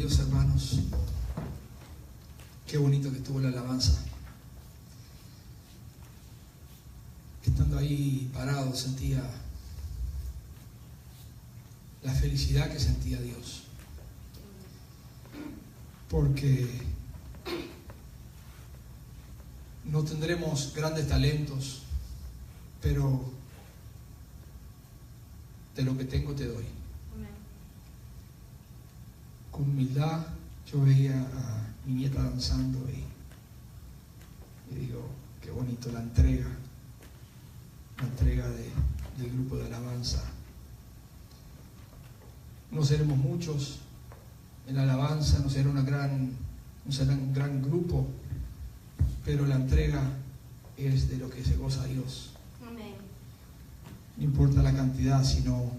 Queridos hermanos, qué bonito que estuvo la alabanza. Estando ahí parado sentía la felicidad que sentía Dios, porque no tendremos grandes talentos, pero de lo que tengo te doy. Con humildad yo veía a mi nieta danzando y digo, qué bonito la entrega del grupo de alabanza. No seremos muchos en la alabanza, no será un gran grupo, pero la entrega es de lo que se goza Dios. Amén. No importa la cantidad, sino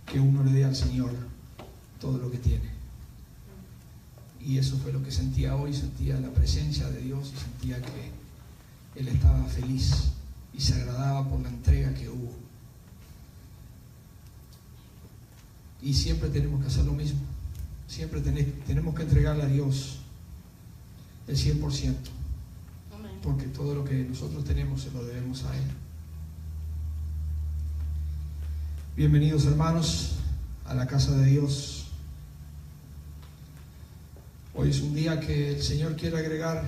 que uno le dé al Señor todo lo que tiene. Y eso fue lo que sentía hoy, sentía la presencia de Dios y sentía que Él estaba feliz y se agradaba por la entrega que hubo. Y siempre tenemos que hacer lo mismo, siempre tenemos que entregarle a Dios el 100%, porque todo lo que nosotros tenemos se lo debemos a Él. Bienvenidos hermanos a la casa de Dios. Hoy es un día que el Señor quiere agregar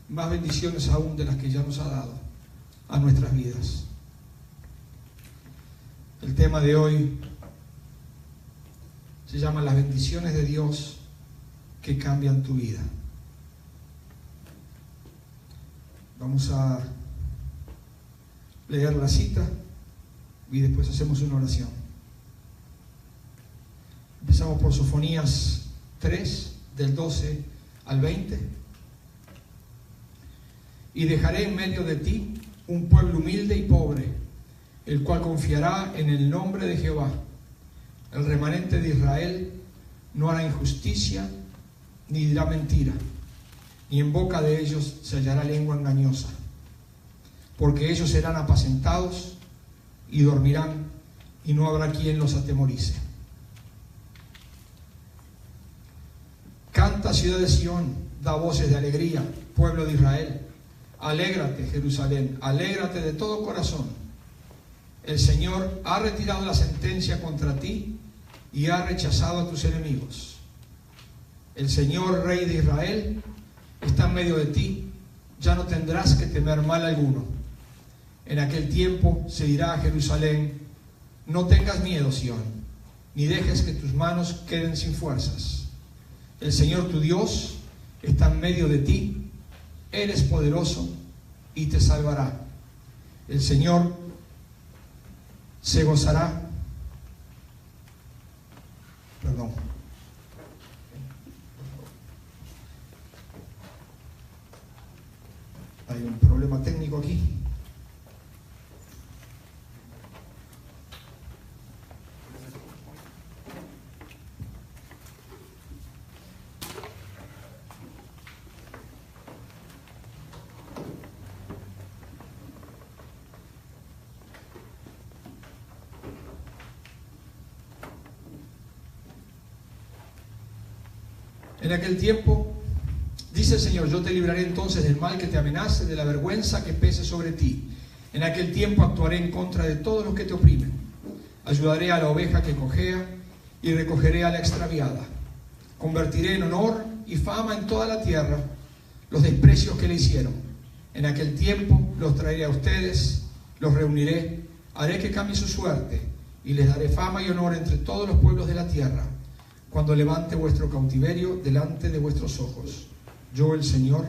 más bendiciones aún de las que ya nos ha dado a nuestras vidas. El tema de hoy se llama las bendiciones de Dios que cambian tu vida. Vamos a leer la cita y después hacemos una oración. Empezamos por Sofonías 3, del 12 al 20. Y dejaré en medio de ti un pueblo humilde y pobre, el cual confiará en el nombre de Jehová. El remanente de Israel no hará injusticia, ni dirá mentira, ni en boca de ellos se hallará lengua engañosa, porque ellos serán apacentados y dormirán, y no habrá quien los atemorice. Canta, ciudad de Sión, da voces de alegría, pueblo de Israel. Alégrate, Jerusalén, alégrate de todo corazón. El Señor ha retirado la sentencia contra ti y ha rechazado a tus enemigos. El Señor, Rey de Israel, está en medio de ti, ya no tendrás que temer mal alguno. En aquel tiempo se dirá a Jerusalén: no tengas miedo, Sión, ni dejes que tus manos queden sin fuerzas. El Señor tu Dios está en medio de ti, Él es poderoso y te salvará. El Señor se gozará. Perdón. Hay un problema técnico aquí. En aquel tiempo, dice el Señor, yo te libraré entonces del mal que te amenace, de la vergüenza que pese sobre ti. En aquel tiempo actuaré en contra de todos los que te oprimen. Ayudaré a la oveja que cojea y recogeré a la extraviada. Convertiré en honor y fama en toda la tierra los desprecios que le hicieron. En aquel tiempo los traeré a ustedes, los reuniré, haré que cambie su suerte y les daré fama y honor entre todos los pueblos de la tierra, cuando levante vuestro cautiverio delante de vuestros ojos. Yo, el Señor,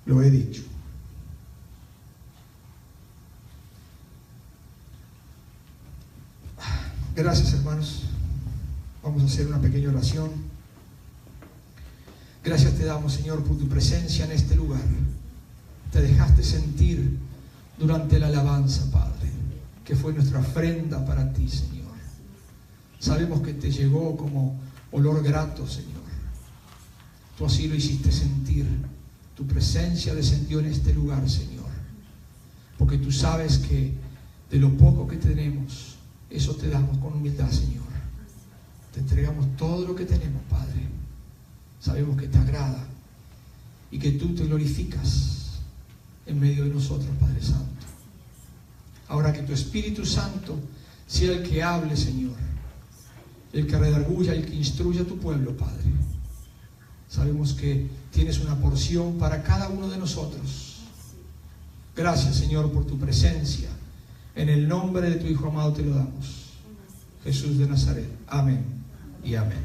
lo he dicho. Gracias, hermanos. Vamos a hacer una pequeña oración. Gracias te damos, Señor, por tu presencia en este lugar. Te dejaste sentir durante la alabanza, Padre, que fue nuestra ofrenda para ti, Señor. Sabemos que te llegó como olor grato, Señor. Tú así lo hiciste sentir. Tu presencia descendió en este lugar, Señor. Porque tú sabes que de lo poco que tenemos, eso te damos con humildad, Señor. Te entregamos todo lo que tenemos, Padre. Sabemos que te agrada y que tú te glorificas en medio de nosotros, Padre Santo. Ahora que tu Espíritu Santo sea el que hable, Señor, el que redarguya, el que instruya a tu pueblo, Padre. Sabemos que tienes una porción para cada uno de nosotros. Gracias, Señor, por tu presencia. En el nombre de tu Hijo amado te lo damos. Jesús de Nazaret. Amén y amén.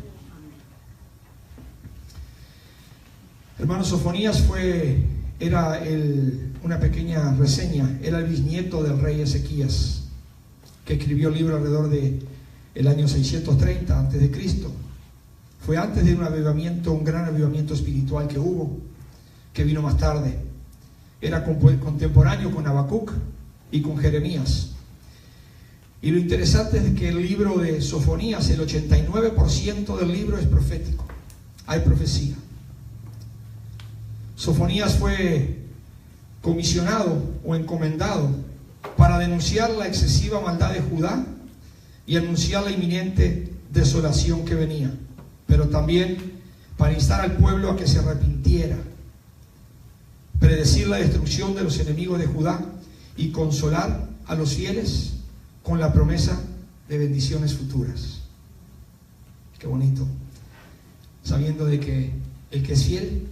Hermano, Sofonías era una pequeña reseña. Era el bisnieto del rey Ezequías, que escribió el libro alrededor del año 630 a.C. Fue antes de un gran avivamiento espiritual que hubo, que vino más tarde. Era contemporáneo con Habacuc y con Jeremías. Y lo interesante es que el libro de Sofonías, el 89% del libro es profético. Hay profecía. Sofonías fue comisionado o encomendado para denunciar la excesiva maldad de Judá y anunciar la inminente desolación que venía, pero también para instar al pueblo a que se arrepintiera, predecir la destrucción de los enemigos de Judá y consolar a los fieles con la promesa de bendiciones futuras. Qué bonito, sabiendo de que el que es fiel,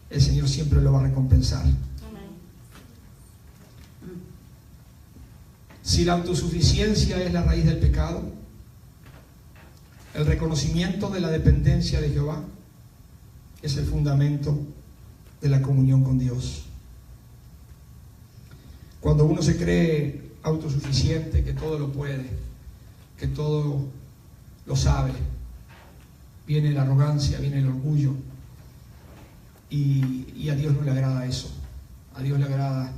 el Señor siempre lo va a recompensar. Si la autosuficiencia es la raíz del pecado, el reconocimiento de la dependencia de Jehová es el fundamento de la comunión con Dios. Cuando uno se cree autosuficiente, que todo lo puede, que todo lo sabe, viene la arrogancia, viene el orgullo, y a Dios no le agrada eso. A Dios le agrada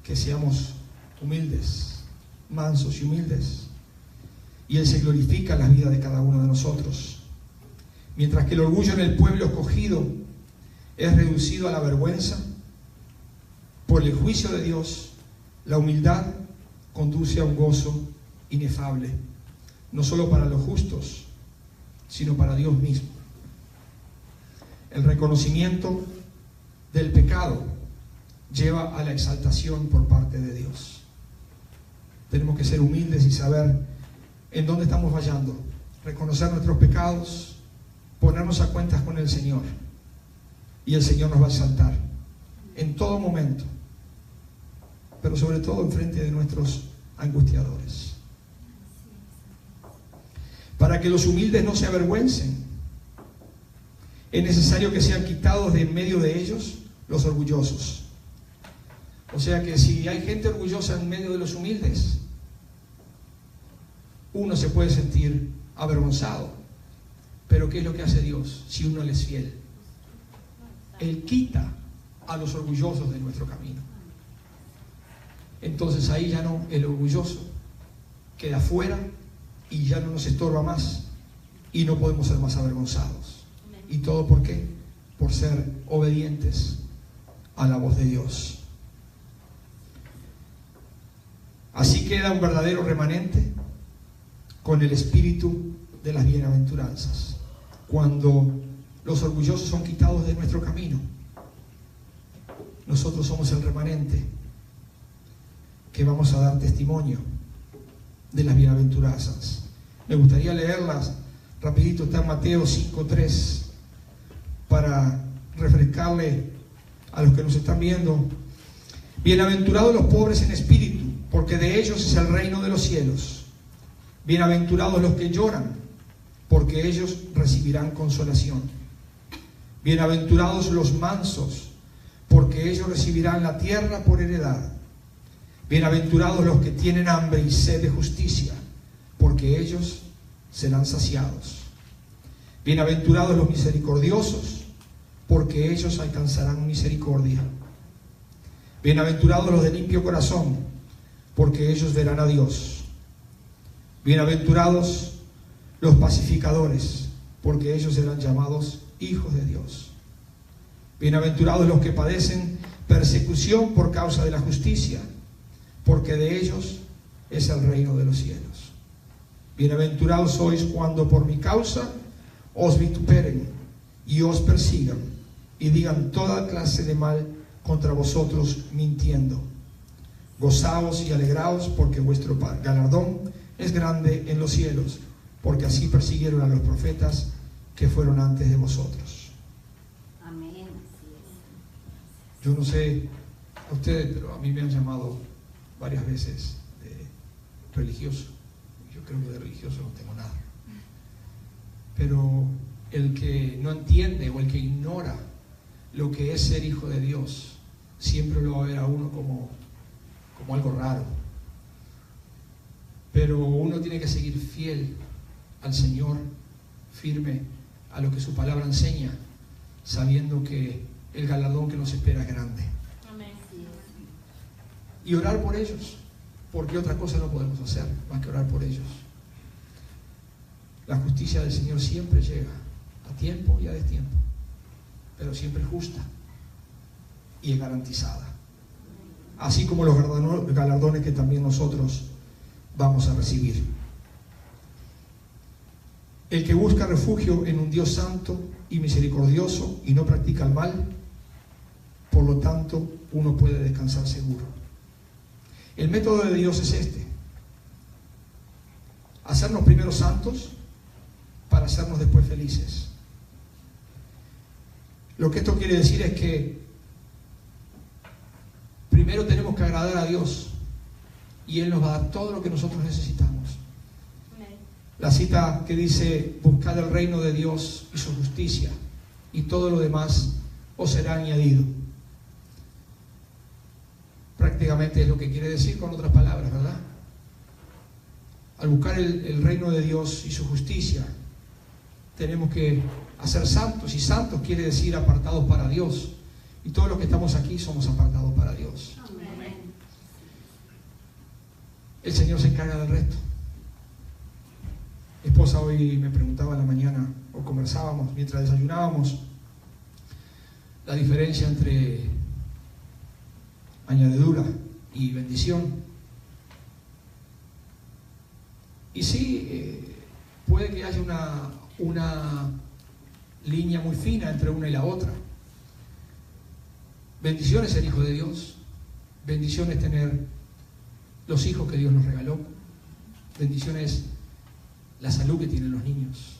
que seamos humildes, mansos y humildes, y Él se glorifica en la vida de cada uno de nosotros. Mientras que el orgullo en el pueblo escogido es reducido a la vergüenza, por el juicio de Dios, la humildad conduce a un gozo inefable, no solo para los justos, sino para Dios mismo. El reconocimiento del pecado lleva a la exaltación por parte de Dios. Tenemos que ser humildes y saber en dónde estamos fallando, reconocer nuestros pecados, ponernos a cuentas con el Señor, y el Señor nos va a exaltar en todo momento, pero sobre todo en frente de nuestros angustiadores. Para que los humildes no se avergüencen, es necesario que sean quitados de en medio de ellos los orgullosos. O sea que si hay gente orgullosa en medio de los humildes, uno se puede sentir avergonzado. Pero ¿qué es lo que hace Dios si uno le es fiel? Él quita a los orgullosos de nuestro camino. Entonces ahí ya no, el orgulloso queda fuera y ya no nos estorba más y no podemos ser más avergonzados. ¿Y todo por qué? Por ser obedientes a la voz de Dios. Así queda un verdadero remanente con el espíritu de las bienaventuranzas. Cuando los orgullosos son quitados de nuestro camino, nosotros somos el remanente que vamos a dar testimonio de las bienaventuranzas. Me gustaría leerlas rapidito. Está en Mateo 5:3 para refrescarle a los que nos están viendo. Bienaventurados los pobres en espíritu, porque de ellos es el reino de los cielos. Bienaventurados los que lloran, porque ellos recibirán consolación. Bienaventurados los mansos, porque ellos recibirán la tierra por heredad. Bienaventurados los que tienen hambre y sed de justicia, porque ellos serán saciados. Bienaventurados los misericordiosos, porque ellos alcanzarán misericordia. Bienaventurados los de limpio corazón, porque ellos verán a Dios. Bienaventurados los pacificadores, porque ellos serán llamados hijos de Dios. Bienaventurados los que padecen persecución por causa de la justicia, porque de ellos es el reino de los cielos. Bienaventurados sois cuando por mi causa os vituperen y os persigan y digan toda clase de mal contra vosotros mintiendo. Gozaos y alegraos, porque vuestro galardón es grande en los cielos, porque así persiguieron a los profetas que fueron antes de vosotros. Amén. Yo no sé a ustedes, pero a mí me han llamado varias veces religioso. Yo creo que de religioso no tengo nada. Pero el que no entiende o el que ignora lo que es ser hijo de Dios, siempre lo va a ver a uno como algo raro. Pero uno tiene que seguir fiel al Señor, firme a lo que su palabra enseña, sabiendo que el galardón que nos espera es grande. Amén. Y orar por ellos, porque otra cosa no podemos hacer más que orar por ellos. La justicia del Señor siempre llega a tiempo y a destiempo, pero siempre es justa y es garantizada, así como los galardones que también nosotros vamos a recibir. El que busca refugio en un Dios santo y misericordioso y no practica el mal, por lo tanto, uno puede descansar seguro. El método de Dios es este: hacernos primero santos para hacernos después felices. Lo que esto quiere decir es que primero tenemos que agradar a Dios y Él nos va a dar todo lo que nosotros necesitamos. La cita que dice: buscad el reino de Dios y su justicia, y todo lo demás os será añadido. Prácticamente es lo que quiere decir con otras palabras, ¿verdad? Al buscar el reino de Dios y su justicia, tenemos que hacer santos, y santos quiere decir apartados para Dios. Y todos los que estamos aquí somos apartados para Dios. Amén. El Señor se encarga del resto. Mi esposa hoy me preguntaba en la mañana, o conversábamos mientras desayunábamos, la diferencia entre añadidura y bendición. Y sí, puede que haya una línea muy fina entre una y la otra. Bendición es ser hijo de Dios. Bendición es tener los hijos que Dios nos regaló. Bendición es la salud que tienen los niños.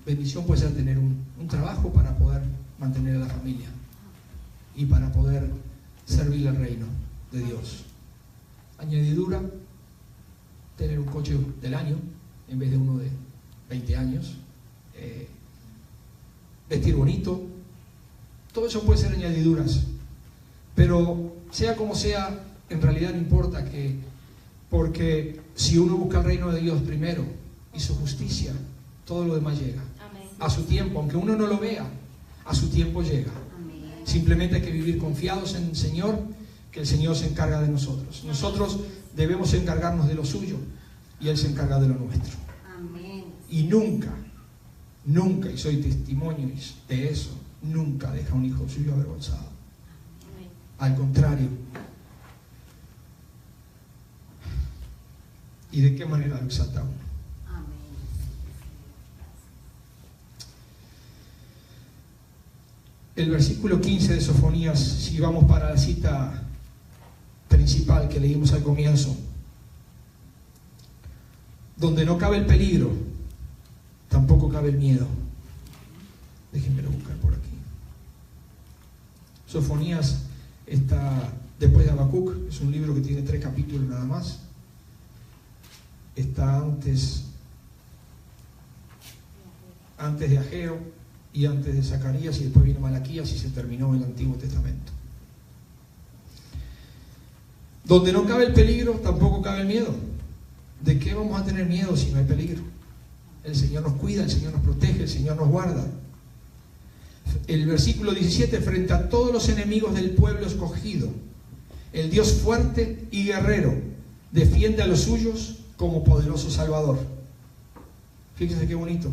Bendición puede ser tener un trabajo para poder mantener a la familia y para poder servir al reino de Dios. Añadidura, tener un coche del año en vez de uno de 20 años. Vestir bonito. Todo eso puede ser añadiduras. Pero sea como sea, en realidad no importa, porque si uno busca el reino de Dios primero y su justicia, todo lo demás llega. Amén. A su tiempo, aunque uno no lo vea, a su tiempo llega. Amén. Simplemente hay que vivir confiados en el Señor, que el Señor se encarga de nosotros. Nosotros debemos encargarnos de lo suyo y Él se encarga de lo nuestro. Amén. Y nunca, y soy testimonio de eso, nunca deja a un hijo suyo avergonzado. Amén. Al contrario. ¿Y de qué manera lo exalta uno? Amén. El versículo 15 de Sofonías, si vamos para la cita principal que leímos al comienzo: donde no cabe el peligro, tampoco cabe el miedo. Déjenmelo buscar por aquí. Sofonías está después de Habacuc, es un libro que tiene 3 capítulos nada más. Está antes de Ageo y antes de Zacarías, y después vino Malaquías y se terminó el Antiguo Testamento. Donde no cabe el peligro, tampoco cabe el miedo. ¿De qué vamos a tener miedo si no hay peligro? El Señor nos cuida, el Señor nos protege, el Señor nos guarda. El versículo 17: frente a todos los enemigos del pueblo escogido, el Dios fuerte y guerrero defiende a los suyos como poderoso Salvador. Fíjense qué bonito.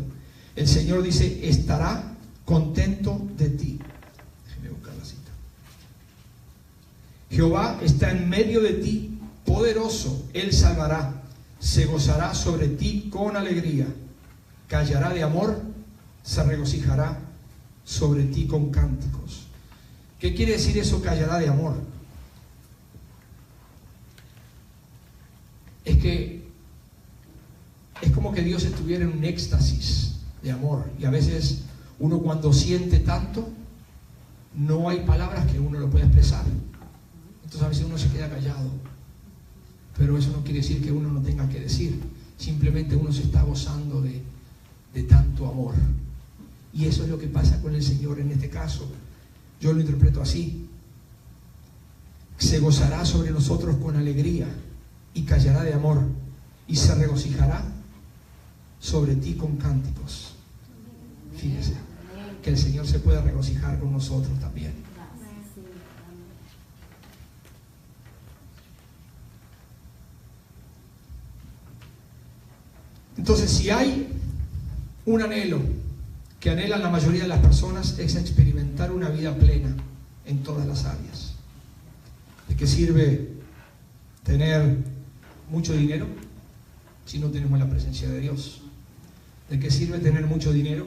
El Señor dice: estará contento de ti. Déjenme buscar la cita. Jehová está en medio de ti poderoso, Él salvará, se gozará sobre ti con alegría, callará de amor, se regocijará sobre ti con cánticos. ¿Qué quiere decir eso, callará de amor? Es que es como que Dios estuviera en un éxtasis de amor, y a veces uno cuando siente tanto, no hay palabras que uno lo pueda expresar. Entonces a veces uno se queda callado, pero eso no quiere decir que uno no tenga que decir, simplemente uno se está gozando de tanto amor. Y eso es lo que pasa con el Señor en este caso. Yo lo interpreto así: se gozará sobre nosotros con alegría y callará de amor, y se regocijará sobre ti con cánticos. Fíjese, que el Señor se pueda regocijar con nosotros también. Entonces, si hay un anhelo que anhelan la mayoría de las personas, es experimentar una vida plena en todas las áreas. ¿De qué sirve tener mucho dinero si no tenemos la presencia de Dios? ¿De qué sirve tener mucho dinero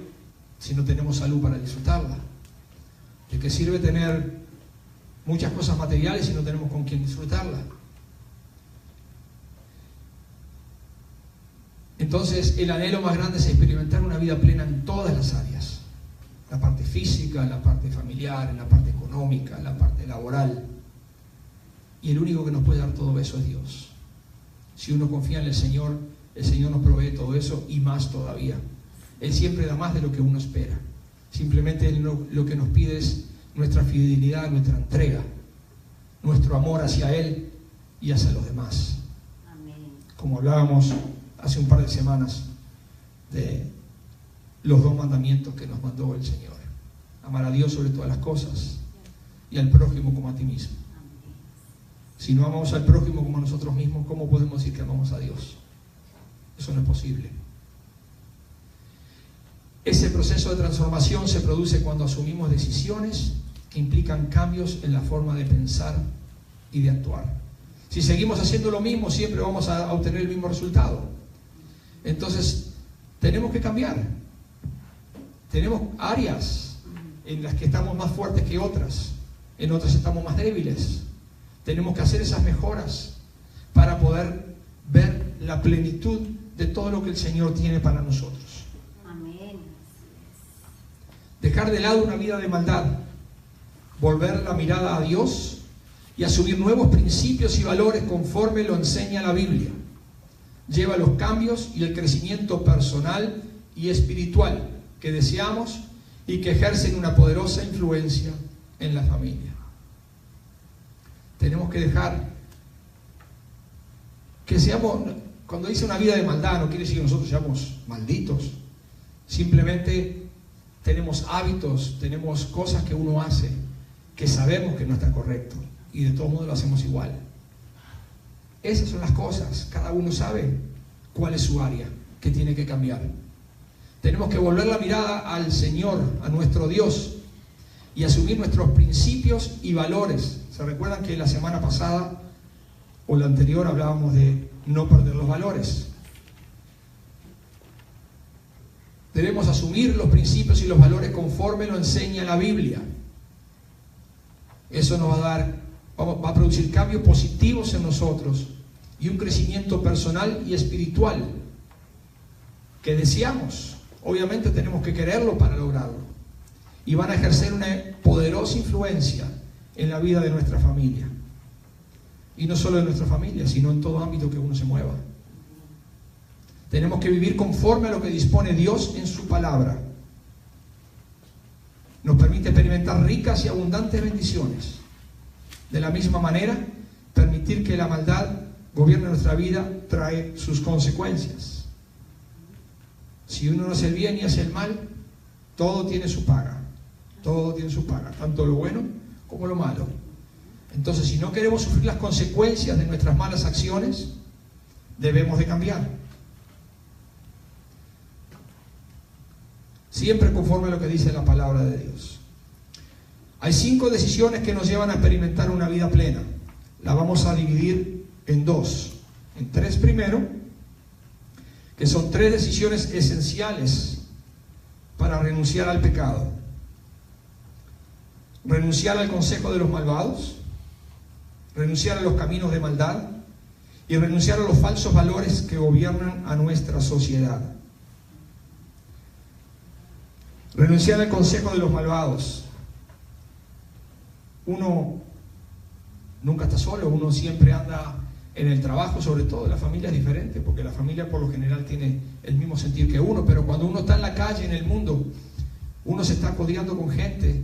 si no tenemos salud para disfrutarla? ¿De qué sirve tener muchas cosas materiales si no tenemos con quién disfrutarla? Entonces, el anhelo más grande es experimentar una vida plena en todas las áreas: la parte física, la parte familiar, en la parte económica, la parte laboral. Y el único que nos puede dar todo eso es Dios. Si uno confía en el Señor nos provee todo eso y más todavía. Él siempre da más de lo que uno espera. Simplemente Él lo que nos pide es nuestra fidelidad, nuestra entrega, nuestro amor hacia Él y hacia los demás. Amén. Como hablábamos hace un par de semanas de los 2 mandamientos que nos mandó el Señor: amar a Dios sobre todas las cosas y al prójimo como a ti mismo. Si no amamos al prójimo como a nosotros mismos, ¿cómo podemos decir que amamos a Dios? Eso no es posible. Ese proceso de transformación se produce cuando asumimos decisiones que implican cambios en la forma de pensar y de actuar. Si seguimos haciendo lo mismo, siempre vamos a obtener el mismo resultado. Entonces, tenemos que cambiar. Tenemos áreas en las que estamos más fuertes que otras, en otras estamos más débiles. Tenemos que hacer esas mejoras para poder ver la plenitud de todo lo que el Señor tiene para nosotros. Amén. Dejar de lado una vida de maldad, volver la mirada a Dios y asumir nuevos principios y valores conforme lo enseña la Biblia. Lleva los cambios y el crecimiento personal y espiritual que deseamos y que ejercen una poderosa influencia en la familia. Tenemos que dejar que seamos, cuando dice una vida de maldad, no quiere decir que nosotros seamos malditos. Simplemente tenemos hábitos, tenemos cosas que uno hace que sabemos que no está correcto y de todo modo lo hacemos igual. Esas son las cosas, cada uno sabe cuál es su área que tiene que cambiar. Tenemos que volver la mirada al Señor, a nuestro Dios, y asumir nuestros principios y valores. ¿Se recuerdan que la semana pasada o la anterior hablábamos de no perder los valores? Debemos asumir los principios y los valores conforme lo enseña la Biblia. Eso nos va a producir cambios positivos en nosotros y un crecimiento personal y espiritual que deseamos. Obviamente tenemos que quererlo para lograrlo. Y van a ejercer una poderosa influencia en la vida de nuestra familia. Y no solo de nuestra familia, sino en todo ámbito que uno se mueva. Tenemos que vivir conforme a lo que dispone Dios en su palabra. Nos permite experimentar ricas y abundantes bendiciones. De la misma manera, permitir que la maldad gobierne nuestra vida trae sus consecuencias. Si uno no hace el bien y hace el mal, todo tiene su paga. Todo tiene su paga, tanto lo bueno como lo malo. Entonces, si no queremos sufrir las consecuencias de nuestras malas acciones, debemos de cambiar. Siempre conforme a lo que dice la palabra de Dios. Hay 5 decisiones que nos llevan a experimentar una vida plena. La vamos a dividir en dos. En tres primero, que son tres decisiones esenciales para renunciar al pecado. Renunciar al consejo de los malvados, renunciar a los caminos de maldad y renunciar a los falsos valores que gobiernan a nuestra sociedad. Renunciar al consejo de los malvados. Uno nunca está solo, uno siempre anda en el trabajo, sobre todo la familia es diferente, porque la familia por lo general tiene el mismo sentir que uno, pero cuando uno está en la calle, en el mundo, uno se está codeando con gente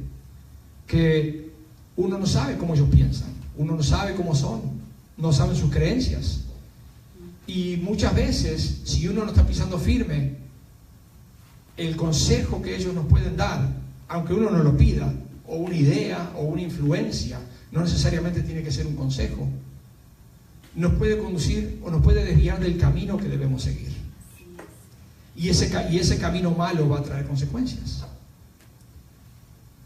que uno no sabe cómo ellos piensan, uno no sabe cómo son, no saben sus creencias. Y muchas veces, si uno no está pisando firme, el consejo que ellos nos pueden dar, aunque uno no lo pida, o una idea, o una influencia, no necesariamente tiene que ser un consejo, nos puede conducir o nos puede desviar del camino que debemos seguir. Y ese camino malo va a traer consecuencias,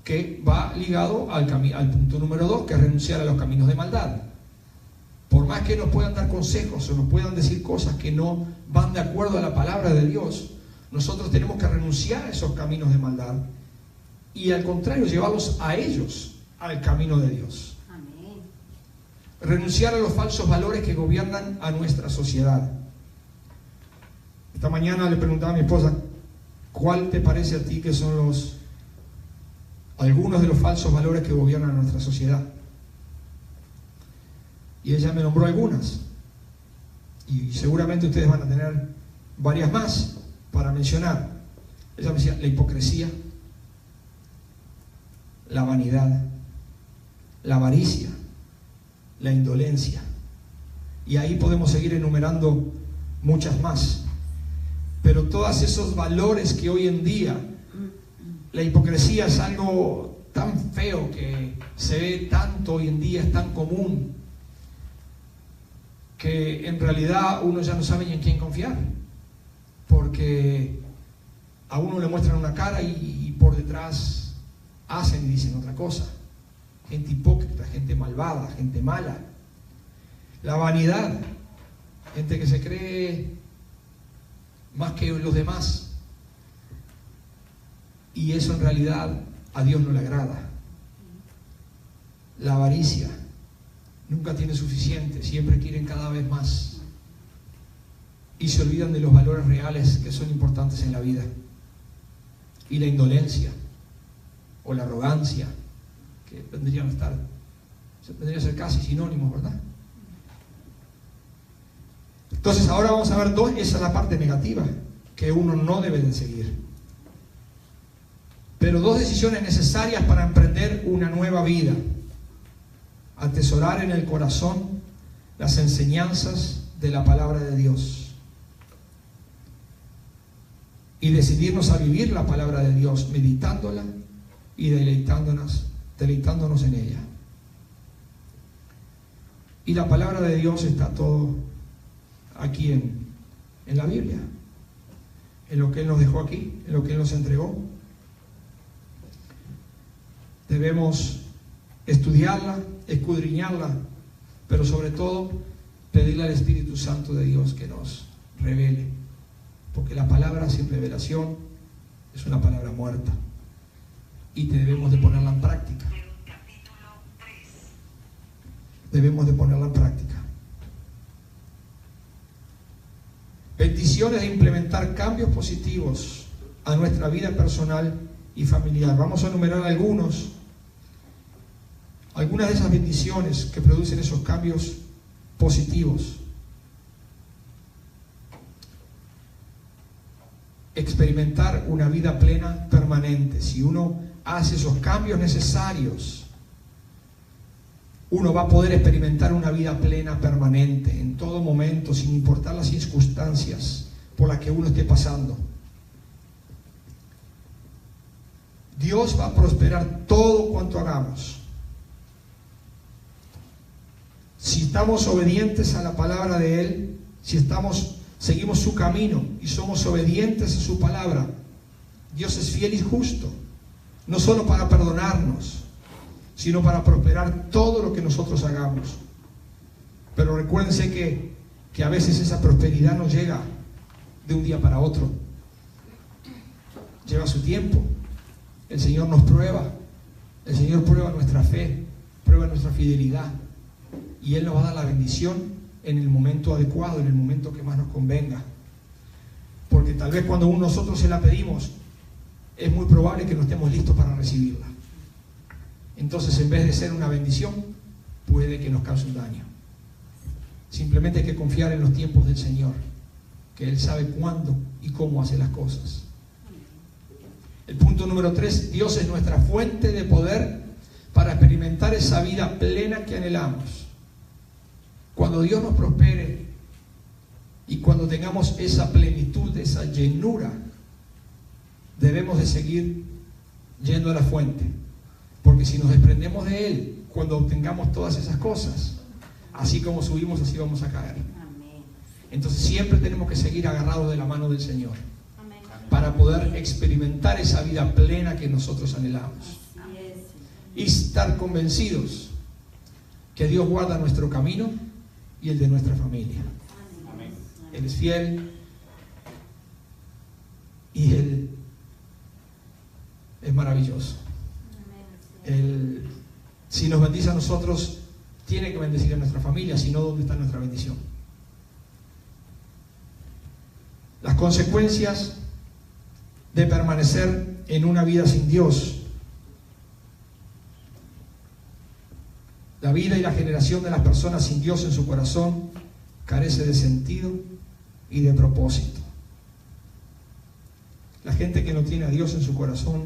que va ligado al punto número 2, que es renunciar a los caminos de maldad. Por más que nos puedan dar consejos o nos puedan decir cosas que no van de acuerdo a la palabra de Dios, nosotros tenemos que renunciar a esos caminos de maldad y al contrario, llevarlos a ellos al camino de Dios. Amén. Renunciar a los falsos valores que gobiernan a nuestra sociedad. Esta mañana le preguntaba a mi esposa, ¿cuál te parece a ti que son algunos de los falsos valores que gobiernan a nuestra sociedad? Y ella me nombró algunas. Y seguramente ustedes van a tener varias más para mencionar. Ella me decía, la hipocresía, la vanidad, la avaricia, la indolencia. Y ahí podemos seguir enumerando muchas más. Pero todos esos valores que hoy en día, la hipocresía es algo tan feo que se ve tanto hoy en día, es tan común, que en realidad uno ya no sabe ni en quién confiar, porque a uno le muestran una cara y por detrás hacen y dicen otra cosa. Gente hipócrita, gente malvada, gente mala. La vanidad, gente que se cree más que los demás, y eso en realidad a Dios no le agrada. La avaricia, nunca tiene suficiente, siempre quieren cada vez más y se olvidan de los valores reales que son importantes en la vida. Y la indolencia o la arrogancia, que vendrían a ser casi sinónimos, ¿verdad? Entonces ahora vamos a ver esa es la parte negativa que uno no debe de seguir. Pero dos decisiones necesarias para emprender una nueva vida: atesorar en el corazón las enseñanzas de la palabra de Dios y decidirnos a vivir la palabra de Dios, meditándola y deleitándonos en ella. Y la palabra de Dios está todo aquí en la Biblia, en lo que Él nos dejó aquí, en lo que Él nos entregó. Debemos estudiarla, escudriñarla, pero sobre todo pedirle al Espíritu Santo de Dios que nos revele, porque la palabra sin revelación es una palabra muerta y debemos de ponerla en práctica. Debemos de ponerla en práctica. Bendiciones de implementar cambios positivos a nuestra vida personal y familiar. Vamos a enumerar algunas de esas bendiciones que producen esos cambios positivos. Experimentar una vida plena permanente. Si uno hace esos cambios necesarios, uno va a poder experimentar una vida plena permanente en todo momento, sin importar las circunstancias por las que uno esté pasando. Dios va a prosperar todo cuanto hagamos. Si estamos obedientes a la palabra de Él, si seguimos su camino y somos obedientes a su palabra, Dios es fiel y justo, no solo para perdonarnos, sino para prosperar todo lo que nosotros hagamos. Pero recuérdense que a veces esa prosperidad no llega de un día para otro. Lleva su tiempo. El Señor nos prueba. El Señor prueba nuestra fe, prueba nuestra fidelidad. Y Él nos va a dar la bendición en el momento adecuado, en el momento que más nos convenga. Porque tal vez cuando nosotros se la pedimos, es muy probable que no estemos listos para recibirla. Entonces, en vez de ser una bendición, puede que nos cause un daño. Simplemente hay que confiar en los tiempos del Señor, que Él sabe cuándo y cómo hace las cosas. El punto número 3, Dios es nuestra fuente de poder para experimentar esa vida plena que anhelamos. Cuando Dios nos prospere y cuando tengamos esa plenitud, esa llenura, debemos de seguir yendo a la fuente. Porque si nos desprendemos de Él, cuando obtengamos todas esas cosas, así como subimos, así vamos a caer. Entonces siempre tenemos que seguir agarrados de la mano del Señor para poder experimentar esa vida plena que nosotros anhelamos. Y estar convencidos que Dios guarda nuestro camino y el de nuestra familia. Él es fiel y Él es maravilloso. Él, si nos bendice a nosotros, tiene que bendecir a nuestra familia, si no, ¿dónde está nuestra bendición? Las consecuencias de permanecer en una vida sin Dios. La vida y la generación de las personas sin Dios en su corazón carece de sentido y de propósito. La gente que no tiene a Dios en su corazón,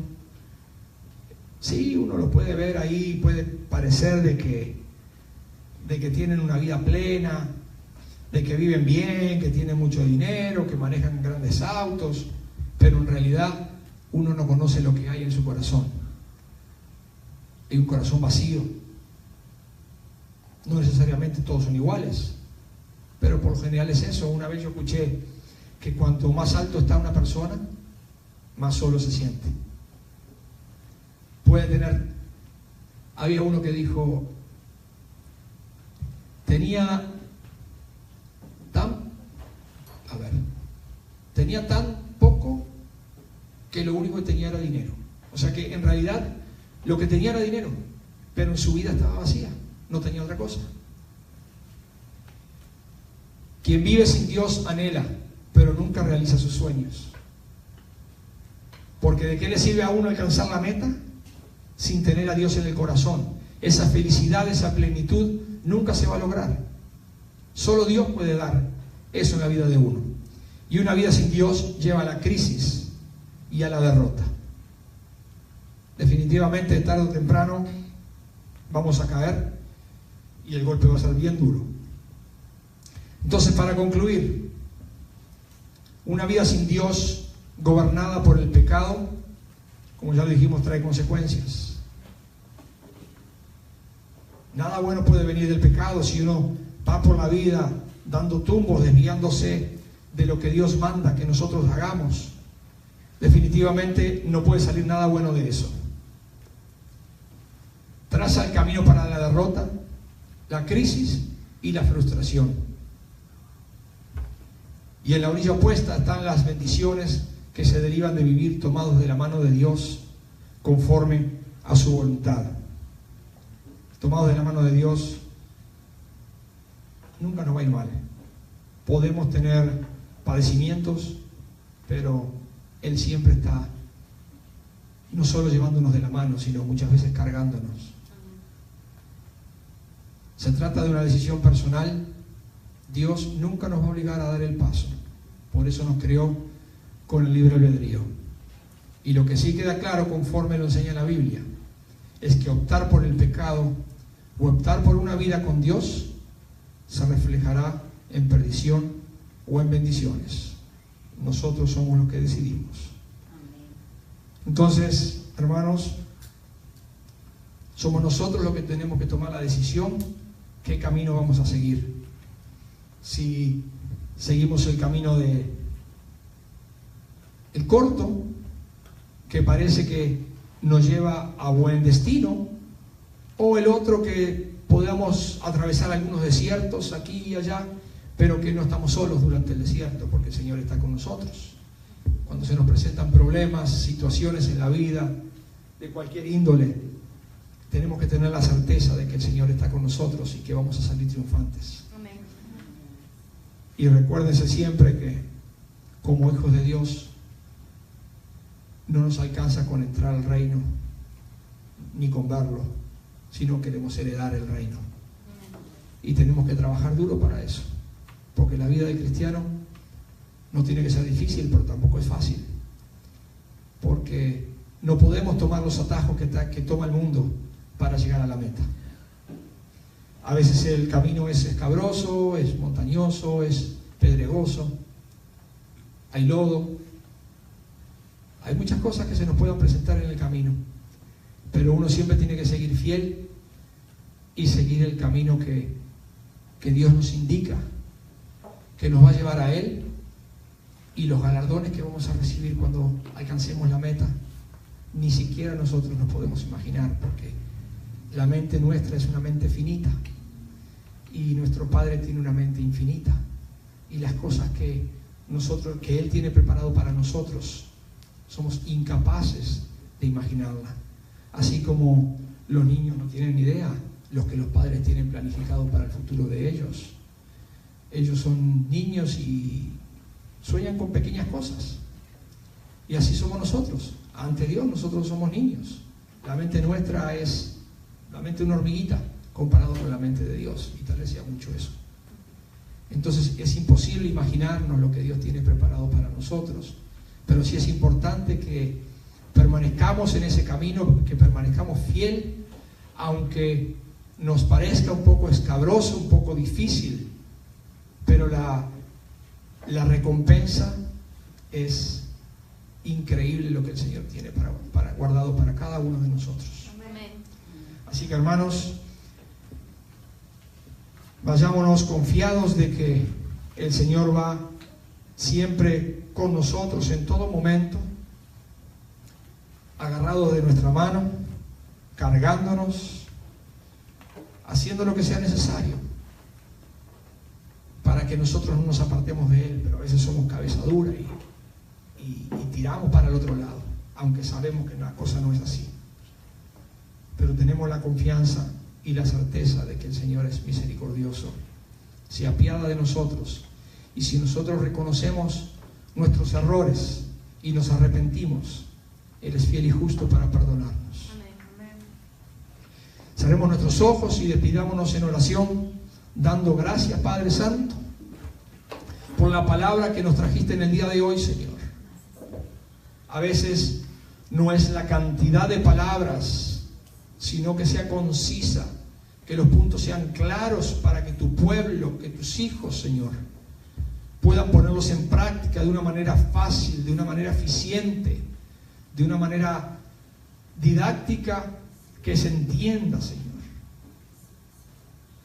sí, uno lo puede ver ahí, puede parecer de que tienen una vida plena, de que viven bien, que tienen mucho dinero, que manejan grandes autos, pero en realidad uno no conoce lo que hay en su corazón. Hay un corazón vacío. No necesariamente todos son iguales, pero por lo general es eso. Una vez yo escuché que cuanto más alto está una persona, más solo se siente. Había uno que dijo, tenía tan poco que lo único que tenía era dinero. O sea que en realidad lo que tenía era dinero, pero en su vida estaba vacía, no tenía otra cosa. Quien vive sin Dios anhela, pero nunca realiza sus sueños. Porque ¿de qué le sirve a uno alcanzar la meta sin tener a Dios en el corazón? Esa felicidad, esa plenitud nunca se va a lograr. Solo Dios puede dar eso en la vida de uno. Y una vida sin Dios lleva a la crisis y a la derrota. Definitivamente, tarde o temprano, vamos a caer y el golpe va a ser bien duro. Entonces, para concluir, una vida sin Dios, gobernada por el pecado, como ya lo dijimos, trae consecuencias. Nada bueno puede venir del pecado si uno va por la vida dando tumbos, desviándose de lo que Dios manda que nosotros hagamos. Definitivamente no puede salir nada bueno de eso. Traza el camino para la derrota, la crisis y la frustración. Y en la orilla opuesta están las bendiciones que se derivan de vivir tomados de la mano de Dios conforme a su voluntad. Tomados de la mano de Dios, nunca nos va a ir mal. Podemos tener padecimientos, pero Él siempre está no solo llevándonos de la mano, sino muchas veces cargándonos. Se trata de una decisión personal. Dios nunca nos va a obligar a dar el paso. Por eso nos creó con el libre albedrío. Y lo que sí queda claro, conforme lo enseña la Biblia, es que optar por el pecado o optar por una vida con Dios se reflejará en perdición o en bendiciones. Nosotros somos los que decidimos. Entonces, hermanos, somos nosotros los que tenemos que tomar la decisión qué camino vamos a seguir. Si seguimos el camino el corto, que parece que nos lleva a buen destino, o el otro que podamos atravesar algunos desiertos aquí y allá, pero que no estamos solos durante el desierto, porque el Señor está con nosotros. Cuando se nos presentan problemas, situaciones en la vida, de cualquier índole, tenemos que tener la certeza de que el Señor está con nosotros y que vamos a salir triunfantes. Amén. Y recuérdense siempre que, como hijos de Dios, no nos alcanza con entrar al reino, ni con verlo, sino queremos heredar el reino. Y tenemos que trabajar duro para eso, porque la vida de cristiano no tiene que ser difícil, pero tampoco es fácil, porque no podemos tomar los atajos que toma el mundo para llegar a la meta. A veces el camino es escabroso, es montañoso, es pedregoso, hay lodo, hay muchas cosas que se nos puedan presentar en el camino, pero uno siempre tiene que seguir fiel y seguir el camino que Dios nos indica, que nos va a llevar a Él, y los galardones que vamos a recibir cuando alcancemos la meta, ni siquiera nosotros nos podemos imaginar, porque la mente nuestra es una mente finita y nuestro Padre tiene una mente infinita, y las cosas que Él tiene preparado para nosotros somos incapaces de imaginarla. Así como los niños no tienen ni idea los que los padres tienen planificado para el futuro de ellos. Ellos son niños y sueñan con pequeñas cosas, y así somos nosotros. Ante Dios nosotros somos niños. La mente nuestra es la mente de una hormiguita comparado con la mente de Dios, y tal vez sea mucho eso. Entonces es imposible imaginarnos lo que Dios tiene preparado para nosotros, pero sí es importante que permanezcamos en ese camino, que permanezcamos fiel, aunque nos parezca un poco escabroso, un poco difícil, pero la recompensa es increíble, lo que el Señor tiene guardado para cada uno de nosotros. Amén. Así que, hermanos, vayámonos confiados de que el Señor va siempre con nosotros en todo momento, agarrado de nuestra mano, cargándonos, haciendo lo que sea necesario para que nosotros no nos apartemos de Él. Pero a veces somos cabeza dura y tiramos para el otro lado, aunque sabemos que la cosa no es así. Pero tenemos la confianza y la certeza de que el Señor es misericordioso, se apiada de nosotros, y si nosotros reconocemos nuestros errores y nos arrepentimos, Él es fiel y justo para perdonarnos. Amén. Cerremos nuestros ojos y despidámonos en oración, dando gracias, Padre Santo, por la palabra que nos trajiste en el día de hoy, Señor. A veces no es la cantidad de palabras, sino que sea concisa, que los puntos sean claros para que tu pueblo, que tus hijos, Señor, puedan ponerlos en práctica de una manera fácil, de una manera eficiente, de una manera didáctica, que se entienda, Señor.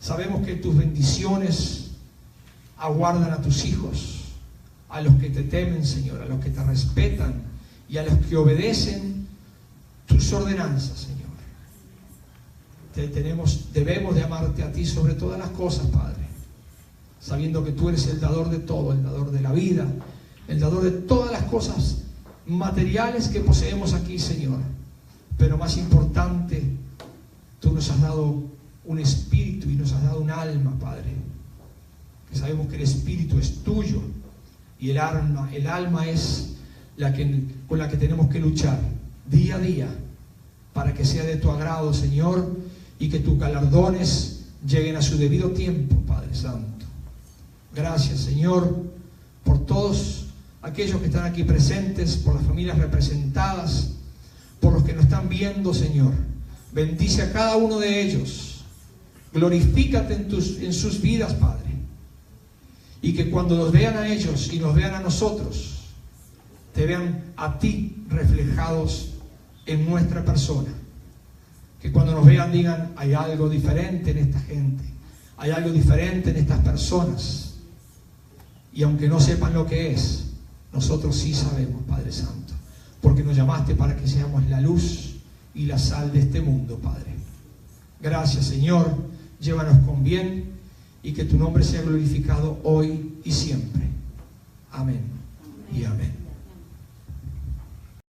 Sabemos que tus bendiciones aguardan a tus hijos, a los que te temen, Señor, a los que te respetan y a los que obedecen tus ordenanzas, Señor. Debemos de amarte a ti sobre todas las cosas, Padre, sabiendo que tú eres el dador de todo, el dador de la vida, el dador de todas las cosas materiales que poseemos aquí, Señor. Pero más importante, tú nos has dado un espíritu y nos has dado un alma, Padre, que sabemos que el espíritu es tuyo y el alma es con la que tenemos que luchar día a día para que sea de tu agrado, Señor, y que tus galardones lleguen a su debido tiempo, Padre Santo. Gracias, Señor, por todos aquellos que están aquí presentes, por las familias representadas, por los que nos están viendo, Señor. Bendice a cada uno de ellos. Glorifícate en sus vidas, Padre. Y que cuando los vean a ellos y nos vean a nosotros, te vean a ti reflejados en nuestra persona. Que cuando nos vean digan, hay algo diferente en esta gente, hay algo diferente en estas personas. Y aunque no sepan lo que es, nosotros sí sabemos, Padre Santo, porque nos llamaste para que seamos la luz y la sal de este mundo, Padre. Gracias, Señor, llévanos con bien y que tu nombre sea glorificado hoy y siempre. Amén y amén.